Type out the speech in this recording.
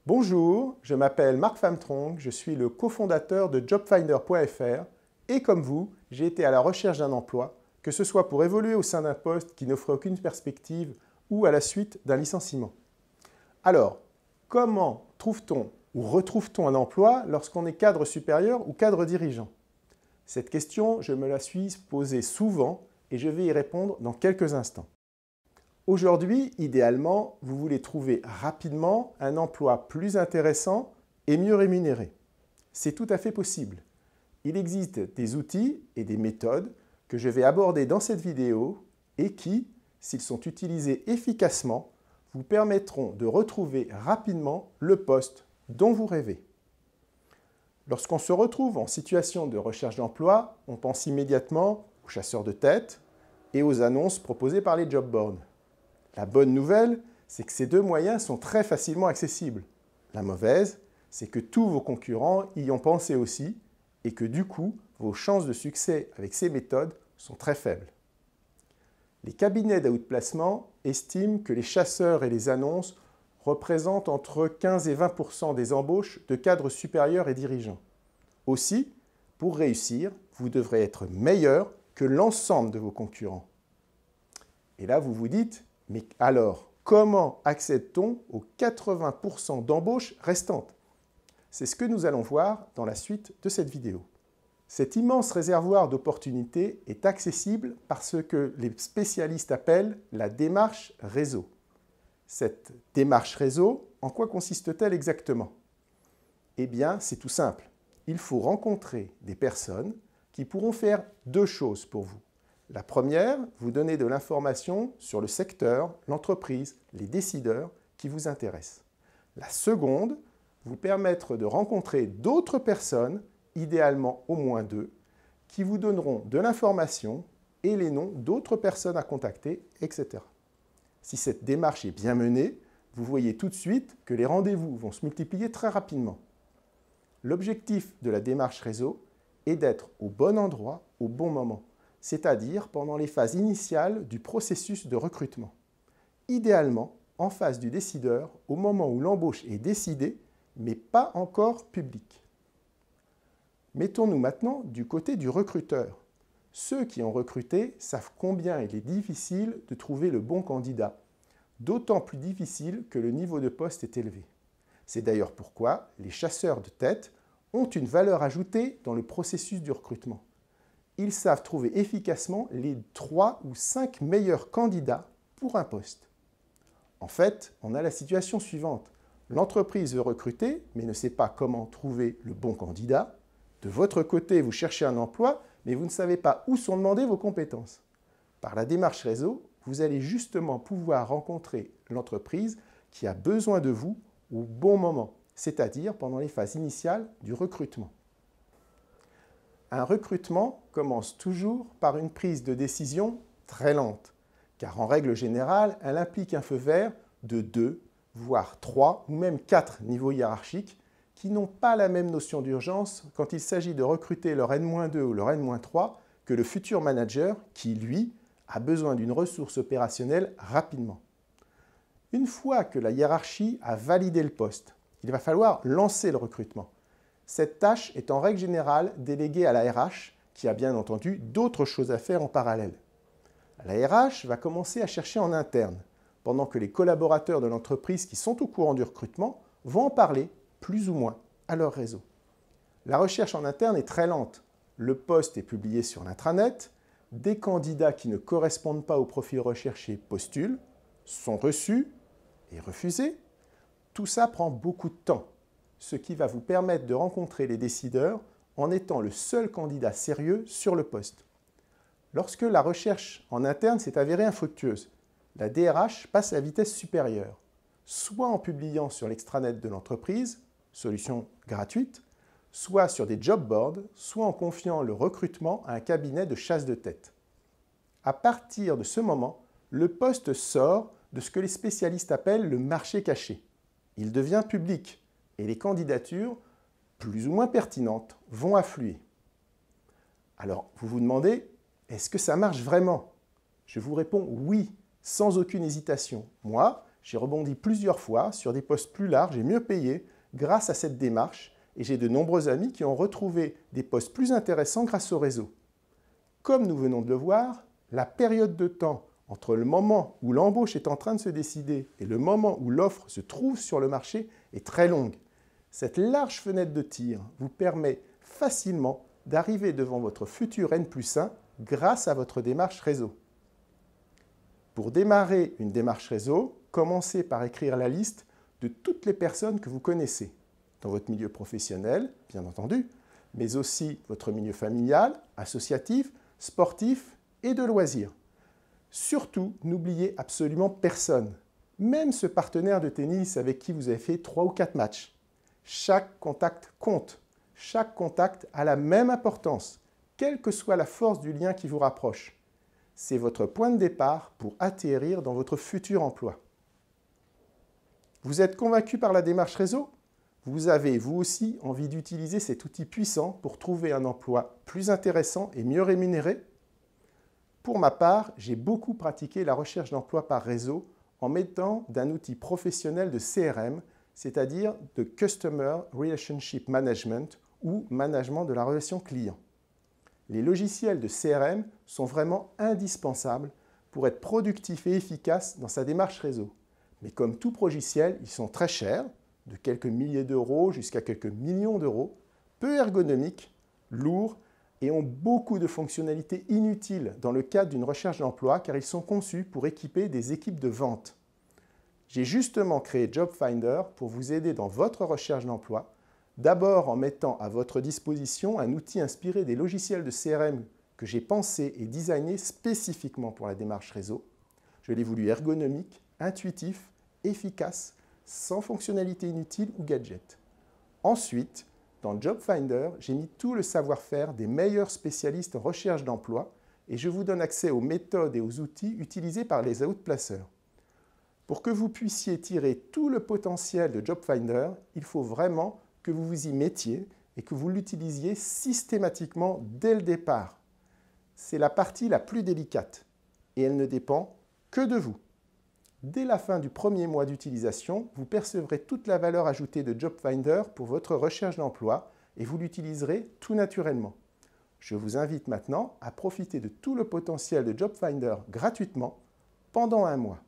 Bonjour, je m'appelle Marc Famtronk, je suis le cofondateur de jobfinder.fr et comme vous, j'ai été à la recherche d'un emploi, que ce soit pour évoluer au sein d'un poste qui n'offrait aucune perspective ou à la suite d'un licenciement. Alors, comment trouve-t-on ou retrouve-t-on un emploi lorsqu'on est cadre supérieur ou cadre dirigeant? Cette question, je me la suis posée souvent et je vais y répondre dans quelques instants. Aujourd'hui, idéalement, vous voulez trouver rapidement un emploi plus intéressant et mieux rémunéré. C'est tout à fait possible. Il existe des outils et des méthodes que je vais aborder dans cette vidéo et qui, s'ils sont utilisés efficacement, vous permettront de retrouver rapidement le poste dont vous rêvez. Lorsqu'on se retrouve en situation de recherche d'emploi, on pense immédiatement aux chasseurs de tête et aux annonces proposées par les job boards. La bonne nouvelle, c'est que ces deux moyens sont très facilement accessibles. La mauvaise, c'est que tous vos concurrents y ont pensé aussi et que du coup, vos chances de succès avec ces méthodes sont très faibles. Les cabinets d'outplacement estiment que les chasseurs et les annonces représentent entre 15 et 20% des embauches de cadres supérieurs et dirigeants. Aussi, pour réussir, vous devrez être meilleur que l'ensemble de vos concurrents. Et là, vous vous dites, mais alors, comment accède-t-on aux 80% d'embauches restantes? C'est ce que nous allons voir dans la suite de cette vidéo. Cet immense réservoir d'opportunités est accessible par ce que les spécialistes appellent la démarche réseau. Cette démarche réseau, en quoi consiste-t-elle exactement? Eh bien, c'est tout simple. Il faut rencontrer des personnes qui pourront faire deux choses pour vous. La première, vous donner de l'information sur le secteur, l'entreprise, les décideurs qui vous intéressent. La seconde, vous permettre de rencontrer d'autres personnes, idéalement au moins deux, qui vous donneront de l'information et les noms d'autres personnes à contacter, etc. Si cette démarche est bien menée, vous voyez tout de suite que les rendez-vous vont se multiplier très rapidement. L'objectif de la démarche réseau est d'être au bon endroit, au bon moment, c'est-à-dire pendant les phases initiales du processus de recrutement. Idéalement, en face du décideur, au moment où l'embauche est décidée, mais pas encore publique. Mettons-nous maintenant du côté du recruteur. Ceux qui ont recruté savent combien il est difficile de trouver le bon candidat, d'autant plus difficile que le niveau de poste est élevé. C'est d'ailleurs pourquoi les chasseurs de tête ont une valeur ajoutée dans le processus du recrutement. Ils savent trouver efficacement les 3 ou 5 meilleurs candidats pour un poste. En fait, on a la situation suivante. L'entreprise veut recruter, mais ne sait pas comment trouver le bon candidat. De votre côté, vous cherchez un emploi, mais vous ne savez pas où sont demandées vos compétences. Par la démarche réseau, vous allez justement pouvoir rencontrer l'entreprise qui a besoin de vous au bon moment, c'est-à-dire pendant les phases initiales du recrutement. Un recrutement commence toujours par une prise de décision très lente, car en règle générale, elle implique un feu vert de 2, voire 3 ou même 4 niveaux hiérarchiques qui n'ont pas la même notion d'urgence quand il s'agit de recruter leur N-2 ou leur N-3 que le futur manager qui, lui, a besoin d'une ressource opérationnelle rapidement. Une fois que la hiérarchie a validé le poste, il va falloir lancer le recrutement. Cette tâche est en règle générale déléguée à la RH qui a bien entendu d'autres choses à faire en parallèle. La RH va commencer à chercher en interne, pendant que les collaborateurs de l'entreprise qui sont au courant du recrutement vont en parler, plus ou moins, à leur réseau. La recherche en interne est très lente. Le poste est publié sur l'intranet, des candidats qui ne correspondent pas au profil recherché postulent, sont reçus et refusés. Tout ça prend beaucoup de temps, ce qui va vous permettre de rencontrer les décideurs en étant le seul candidat sérieux sur le poste. Lorsque la recherche en interne s'est avérée infructueuse, la DRH passe à vitesse supérieure, soit en publiant sur l'extranet de l'entreprise, solution gratuite, soit sur des job boards, soit en confiant le recrutement à un cabinet de chasse de tête. À partir de ce moment, le poste sort de ce que les spécialistes appellent le marché caché. Il devient public et les candidatures, plus ou moins pertinentes, vont affluer. Alors, vous vous demandez, est-ce que ça marche vraiment? Je vous réponds oui, sans aucune hésitation. Moi, J'ai rebondi plusieurs fois sur des postes plus larges et mieux payés grâce à cette démarche et j'ai de nombreux amis qui ont retrouvé des postes plus intéressants grâce au réseau. Comme nous venons de le voir, la période de temps entre le moment où l'embauche est en train de se décider et le moment où l'offre se trouve sur le marché est très longue. Cette large fenêtre de tir vous permet facilement d'arriver devant votre futur N+1 grâce à votre démarche réseau. Pour démarrer une démarche réseau, commencez par écrire la liste de toutes les personnes que vous connaissez, dans votre milieu professionnel, bien entendu, mais aussi votre milieu familial, associatif, sportif et de loisirs. Surtout, n'oubliez absolument personne, même ce partenaire de tennis avec qui vous avez fait 3 ou 4 matchs. Chaque contact compte, chaque contact a la même importance, quelle que soit la force du lien qui vous rapproche. C'est votre point de départ pour atterrir dans votre futur emploi. Vous êtes convaincu par la démarche réseau? Vous avez, vous aussi, envie d'utiliser cet outil puissant pour trouver un emploi plus intéressant et mieux rémunéré? Pour ma part, j'ai beaucoup pratiqué la recherche d'emploi par réseau en mettant d'un outil professionnel de CRM, c'est-à-dire de Customer Relationship Management ou management de la relation client. Les logiciels de CRM sont vraiment indispensables pour être productif et efficace dans sa démarche réseau. Mais comme tout logiciel, ils sont très chers, de quelques milliers d'euros jusqu'à quelques millions d'euros, peu ergonomiques, lourds et ont beaucoup de fonctionnalités inutiles dans le cadre d'une recherche d'emploi car ils sont conçus pour équiper des équipes de vente. J'ai justement créé JobFinder pour vous aider dans votre recherche d'emploi, d'abord en mettant à votre disposition un outil inspiré des logiciels de CRM que j'ai pensé et designé spécifiquement pour la démarche réseau. Je l'ai voulu ergonomique, intuitif, efficace, sans fonctionnalités inutiles ou gadgets. Ensuite, dans JobFinder, j'ai mis tout le savoir-faire des meilleurs spécialistes en recherche d'emploi et je vous donne accès aux méthodes et aux outils utilisés par les outplaceurs. Pour que vous puissiez tirer tout le potentiel de JobFinder, il faut vraiment que vous vous y mettiez et que vous l'utilisiez systématiquement dès le départ. C'est la partie la plus délicate et elle ne dépend que de vous. Dès la fin du premier mois d'utilisation, vous percevrez toute la valeur ajoutée de JobFinder pour votre recherche d'emploi et vous l'utiliserez tout naturellement. Je vous invite maintenant à profiter de tout le potentiel de JobFinder gratuitement pendant un mois.